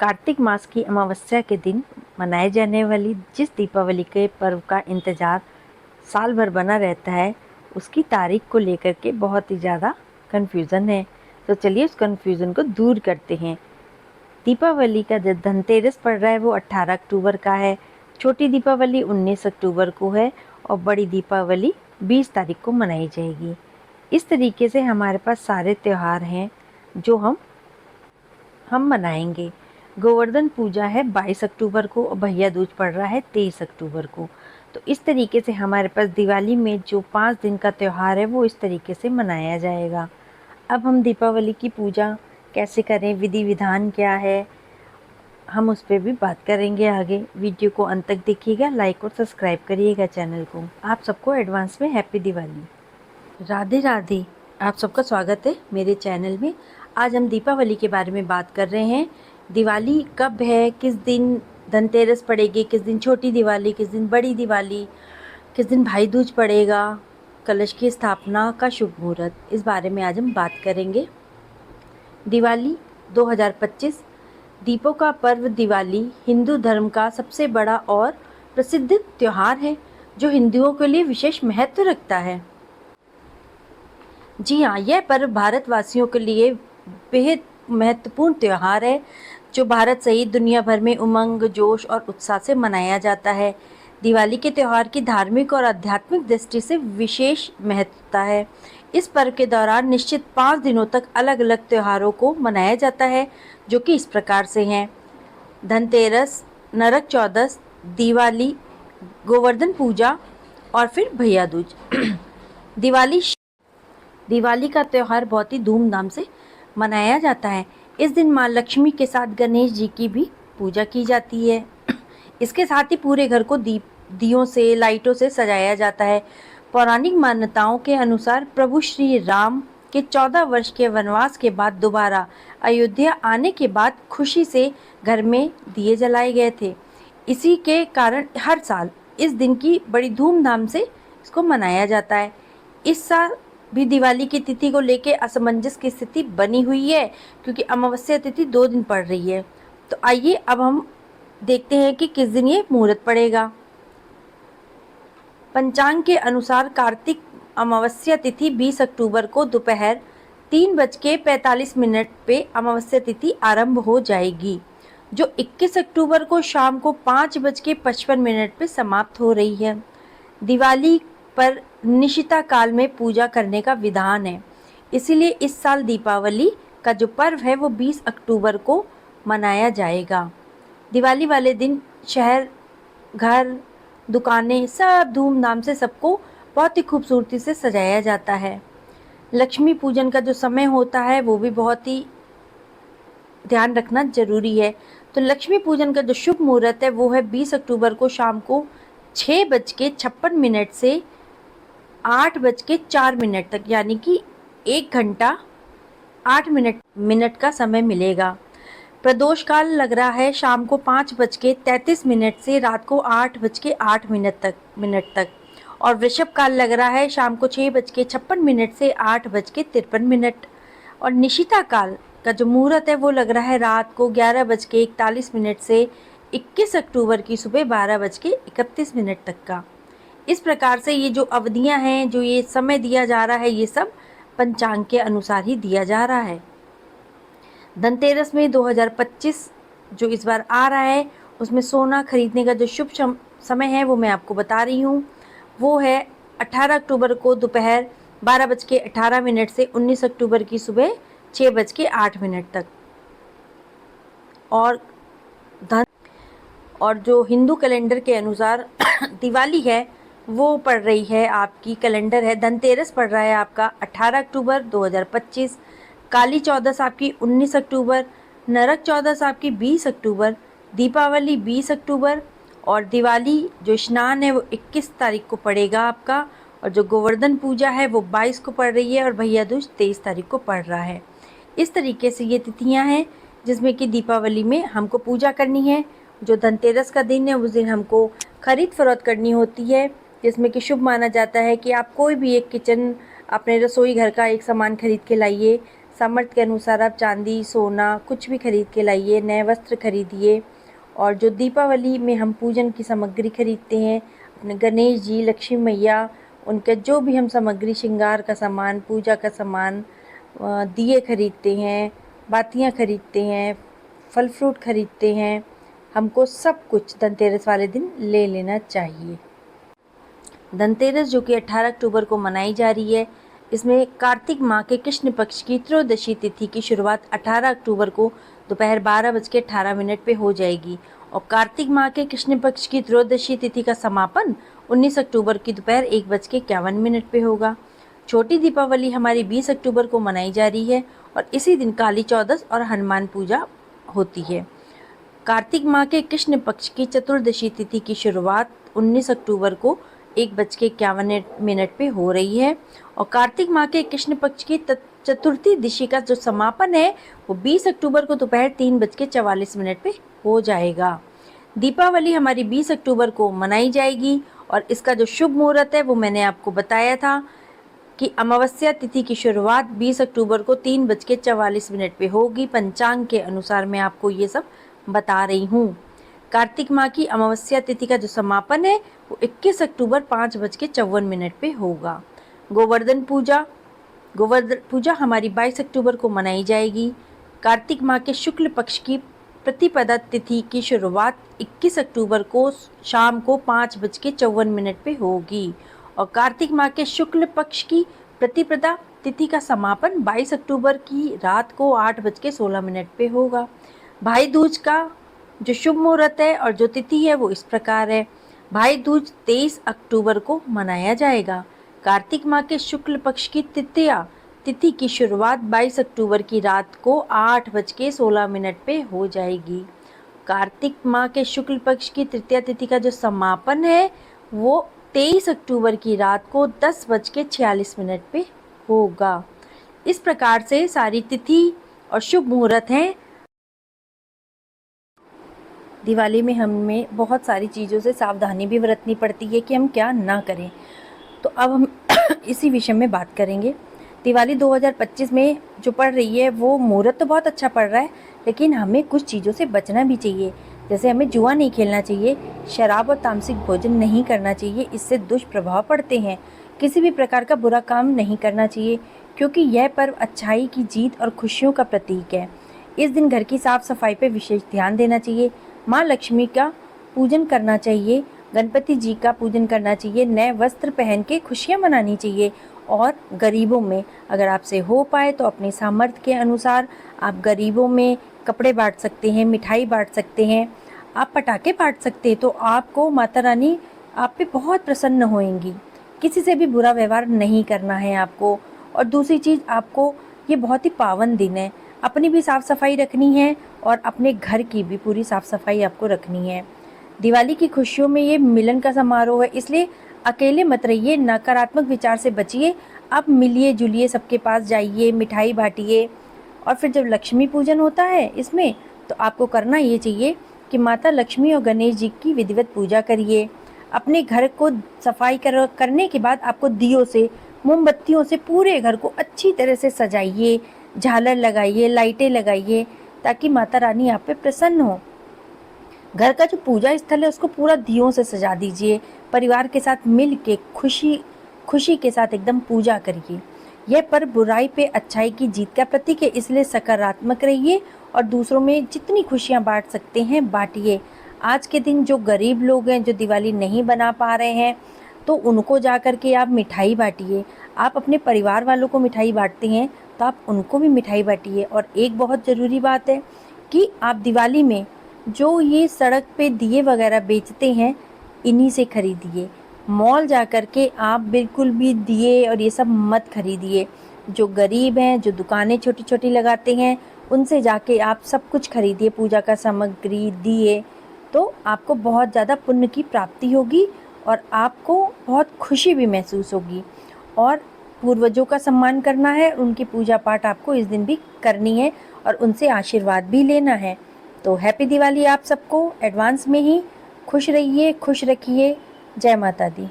कार्तिक मास की अमावस्या के दिन मनाए जाने वाली जिस दीपावली के पर्व का इंतज़ार साल भर बना रहता है, उसकी तारीख को लेकर के बहुत ही ज़्यादा कन्फ्यूज़न है। तो चलिए उस कन्फ्यूज़न को दूर करते हैं। दीपावली का जो धनतेरस पड़ रहा है वो 18 अक्टूबर का है, छोटी दीपावली 19 अक्टूबर को है और बड़ी दीपावली 20 तारीख को मनाई जाएगी। इस तरीके से हमारे पास सारे त्यौहार हैं जो हम मनाएंगे। गोवर्धन पूजा है 22 अक्टूबर को और भैया दूज पड़ रहा है 23 अक्टूबर को। तो इस तरीके से हमारे पास दिवाली में जो 5 दिन का त्यौहार है वो इस तरीके से मनाया जाएगा। अब हम दीपावली की पूजा कैसे करें, विधि विधान क्या है, हम उस पर भी बात करेंगे आगे। वीडियो को अंत तक देखिएगा, लाइक और सब्सक्राइब करिएगा चैनल को। आप सबको एडवांस में हैप्पी दिवाली। राधे राधे, आप सबका स्वागत है मेरे चैनल में। आज हम दीपावली के बारे में बात कर रहे हैं। दिवाली कब है, किस दिन धनतेरस पड़ेगी, किस दिन छोटी दिवाली, किस दिन बड़ी दिवाली, किस दिन भाई दूज पड़ेगा, कलश की स्थापना का शुभ मुहूर्त, इस बारे में आज हम बात करेंगे। दिवाली 2025 दीपों का पर्व दिवाली हिंदू धर्म का सबसे बड़ा और प्रसिद्ध त्यौहार है जो हिंदुओं के लिए विशेष महत्व रखता है। जी हाँ, यह पर्व भारतवासियों के लिए बेहद महत्वपूर्ण त्यौहार है जो भारत सहित दुनिया भर में उमंग, जोश और उत्साह से मनाया जाता है। दिवाली के त्यौहार की धार्मिक और आध्यात्मिक दृष्टि से विशेष महत्वता है। इस पर्व के दौरान निश्चित 5 दिनों तक अलग अलग त्योहारों को मनाया जाता है जो कि इस प्रकार से हैं: धनतेरस, नरक चौदस, दिवाली, गोवर्धन पूजा और फिर भैया दूज। दिवाली का त्यौहार बहुत ही धूमधाम से मनाया जाता है। इस दिन माँ लक्ष्मी के साथ गणेश जी की भी पूजा की जाती है। इसके साथ ही पूरे घर को दियों से, लाइटों से सजाया जाता है। पौराणिक मान्यताओं के अनुसार प्रभु श्री राम के 14 वर्ष के वनवास के बाद दोबारा अयोध्या आने के बाद खुशी से घर में दिए जलाए गए थे। इसी के कारण हर साल इस दिन की बड़ी धूमधाम से इसको मनाया जाता है। इस साल भी दिवाली की तिथि को लेकर असमंजस की स्थिति बनी हुई है क्योंकि अमावस्या तिथि 2 दिन पड़ रही है। तो आइए अब हम देखते हैं कि किस दिन ये मुहूर्त पड़ेगा। पंचांग के अनुसार कार्तिक अमावस्या तिथि 20 अक्टूबर को दोपहर 3:45 पे अमावस्या तिथि आरंभ हो जाएगी, जो 21 अक्टूबर को शाम को 5:55 पे समाप्त हो रही है। दिवाली पर निशिता काल में पूजा करने का विधान है, इसीलिए इस साल दीपावली का जो पर्व है वो 20 अक्टूबर को मनाया जाएगा। दिवाली वाले दिन शहर, घर, दुकानें सब धूमधाम से सबको बहुत ही खूबसूरती से सजाया जाता है। लक्ष्मी पूजन का जो समय होता है वो भी बहुत ही ध्यान रखना जरूरी है। तो लक्ष्मी पूजन का जो शुभ मुहूर्त है वो है 20 अक्टूबर को शाम को 6:56 से 8:04 तक, यानी कि 1 घंटा 8 मिनट का समय मिलेगा। प्रदोष काल लग रहा है शाम को 5:33 से रात को 8:08 तक और वृषभ काल लग रहा है शाम को 6:56 से 8:53 और निशिता काल का जो मुहूर्त है वो लग रहा है रात को 11:41 से 21 अक्टूबर की सुबह 12:31 तक का। इस प्रकार से ये जो अवधियां हैं, जो ये समय दिया जा रहा है, ये सब पंचांग के अनुसार ही दिया जा रहा है। धनतेरस में 2025 जो इस बार आ रहा है उसमें सोना खरीदने का जो शुभ समय है वो मैं आपको बता रही हूँ। वो है 18 अक्टूबर को दोपहर 12:18 से 19 अक्टूबर की सुबह 6:08 तक। और जो हिंदू कैलेंडर के अनुसार दिवाली है वो पड़ रही है, आपकी कैलेंडर है, धनतेरस पड़ रहा है आपका 18 अक्टूबर 2025, काली चौदस आपकी 19 अक्टूबर, नरक चौदस आपकी 20 अक्टूबर, दीपावली 20 अक्टूबर और दिवाली जो स्नान है वो 21 तारीख को पड़ेगा आपका, और जो गोवर्धन पूजा है वो 22 को पड़ रही है और भैया दूज 23 तारीख को पड़ रहा है। इस तरीके से ये तिथियां हैं जिसमें कि दीपावली में हमको पूजा करनी है। जो धनतेरस का दिन है उस दिन हमको खरीद फरोख्त करनी होती है, जिसमें कि शुभ माना जाता है कि आप कोई भी एक किचन, अपने रसोई घर का एक सामान खरीद के लाइए। सामर्थ्य के अनुसार आप चांदी, सोना कुछ भी खरीद के लाइए, नए वस्त्र खरीदिए। और जो दीपावली में हम पूजन की सामग्री खरीदते हैं, अपने गणेश जी, लक्ष्मी मैया, उनका जो भी हम सामग्री, श्रृंगार का सामान, पूजा का सामान, दिए खरीदते हैं, बातियाँ खरीदते हैं, फल फ्रूट खरीदते हैं, हमको सब कुछ धनतेरस वाले दिन ले लेना चाहिए। धनतेरस जो कि 18 अक्टूबर को मनाई जा रही है, इसमें कार्तिक माह के कृष्ण पक्ष की त्रयोदशी तिथि की शुरुआत 18 अक्टूबर को दोपहर 12:18 पे हो जाएगी और कार्तिक माह के कृष्ण पक्ष की त्रयोदशी तिथि का समापन 19 अक्टूबर की दोपहर 1:51 पे होगा। छोटी दीपावली हमारी 20 अक्टूबर को मनाई जा रही है और इसी दिन काली चौदस और हनुमान पूजा होती है। कार्तिक माह के कृष्ण पक्ष की चतुर्दशी तिथि की शुरुआत 19 अक्टूबर को 1:51 पे हो रही है और कार्तिक माह के कृष्ण पक्ष की चतुर्थी तिथि का जो समापन है वो 20 अक्टूबर को दोपहर 3:44 पे हो जाएगा। दीपावली हमारी 20 अक्टूबर को मनाई जाएगी और इसका जो शुभ मुहूर्त है वो मैंने आपको बताया था कि अमावस्या तिथि की शुरुआत 20 अक्टूबर को 3:44 पे होगी। पंचांग के अनुसार मैं आपको ये सब बता रही हूँ। कार्तिक माह की अमावस्या तिथि का जो समापन है वो 21 अक्टूबर 5:54 पे होगा। गोवर्धन पूजा हमारी 22 अक्टूबर को मनाई जाएगी। कार्तिक माह के शुक्ल पक्ष की प्रतिपदा तिथि की शुरुआत 21 अक्टूबर को शाम को 5:54 पे होगी और कार्तिक माह के शुक्ल पक्ष की प्रतिपदा तिथि का समापन 22 अक्टूबर की रात को 8:16 पे होगा। भाई दूज का जो शुभ मुहूर्त है और जो तिथि है वो इस प्रकार है। भाई दूज 23 अक्टूबर को मनाया जाएगा। कार्तिक माह के शुक्ल पक्ष की तृतीया तिथि की शुरुआत 22 अक्टूबर की रात को 8:16 पे हो जाएगी। कार्तिक माह के शुक्ल पक्ष की तृतीया तिथि का जो समापन है वो 23 अक्टूबर की रात को 10:46 पे होगा। इस प्रकार से सारी तिथि और शुभ मुहूर्त हैं। दिवाली में हमें बहुत सारी चीज़ों से सावधानी भी बरतनी पड़ती है कि हम क्या ना करें। तो अब हम इसी विषय में बात करेंगे। दिवाली 2025 में जो पड़ रही है वो मुहूर्त तो बहुत अच्छा पड़ रहा है, लेकिन हमें कुछ चीज़ों से बचना भी चाहिए। जैसे हमें जुआ नहीं खेलना चाहिए, शराब और तामसिक भोजन नहीं करना चाहिए, इससे दुष्प्रभाव पड़ते हैं। किसी भी प्रकार का बुरा काम नहीं करना चाहिए क्योंकि यह पर्व अच्छाई की जीत और खुशियों का प्रतीक है। इस दिन घर की साफ सफाई पर विशेष ध्यान देना चाहिए। माँ लक्ष्मी का पूजन करना चाहिए, गणपति जी का पूजन करना चाहिए, नए वस्त्र पहन के खुशियाँ मनानी चाहिए और गरीबों में अगर आपसे हो पाए तो अपने सामर्थ्य के अनुसार आप गरीबों में कपड़े बांट सकते हैं, मिठाई बांट सकते हैं, आप पटाखे बांट सकते हैं। तो आपको माता रानी आप पे बहुत प्रसन्न होएंगी। किसी से भी बुरा व्यवहार नहीं करना है आपको। और दूसरी चीज़, आपको ये बहुत ही पावन दिन है, अपनी भी साफ़ सफाई रखनी है और अपने घर की भी पूरी साफ़ सफाई आपको रखनी है। दिवाली की खुशियों में ये मिलन का समारोह है, इसलिए अकेले मत रहिए, नकारात्मक विचार से बचिए। आप मिलिए जुलिए, सबके पास जाइए, मिठाई बांटिए। और फिर जब लक्ष्मी पूजन होता है इसमें, तो आपको करना ये चाहिए कि माता लक्ष्मी और गणेश जी की विधिवत पूजा करिए। अपने घर को सफाई करने के बाद आपको दियों से, मोमबत्तियों से पूरे घर को अच्छी तरह से सजाइए, झालर लगाइए, लाइटें लगाइए, ताकि माता रानी आप पे प्रसन्न हो। घर का जो पूजा स्थल है उसको पूरा दियों से सजा दीजिए। परिवार के साथ मिल के खुशी के साथ एकदम पूजा करिए। यह पर्व बुराई पे अच्छाई की जीत का प्रतीक है, इसलिए सकारात्मक रहिए और दूसरों में जितनी खुशियां बांट सकते हैं बांटिए। आज के दिन जो गरीब लोग हैं, जो दिवाली नहीं बना पा रहे हैं, तो उनको जा कर के आप मिठाई बांटिए। आप अपने परिवार वालों को मिठाई बांटते हैं तो आप उनको भी मिठाई बांटिए। और एक बहुत ज़रूरी बात है कि आप दिवाली में जो ये सड़क पे दिए वगैरह बेचते हैं, इन्हीं से खरीदिए। मॉल जा कर के आप बिल्कुल भी दिए और ये सब मत खरीदिए। जो गरीब हैं, जो दुकानें छोटी छोटी लगाते हैं, उनसे जाके आप सब कुछ खरीदिए, पूजा का सामग्री, दिए। तो आपको बहुत ज़्यादा पुण्य की प्राप्ति होगी और आपको बहुत खुशी भी महसूस होगी। और पूर्वजों का सम्मान करना है, उनकी पूजा पाठ आपको इस दिन भी करनी है और उनसे आशीर्वाद भी लेना है। तो हैप्पी दिवाली आप सबको एडवांस में ही। खुश रहिए, खुश रखिए। जय माता दी।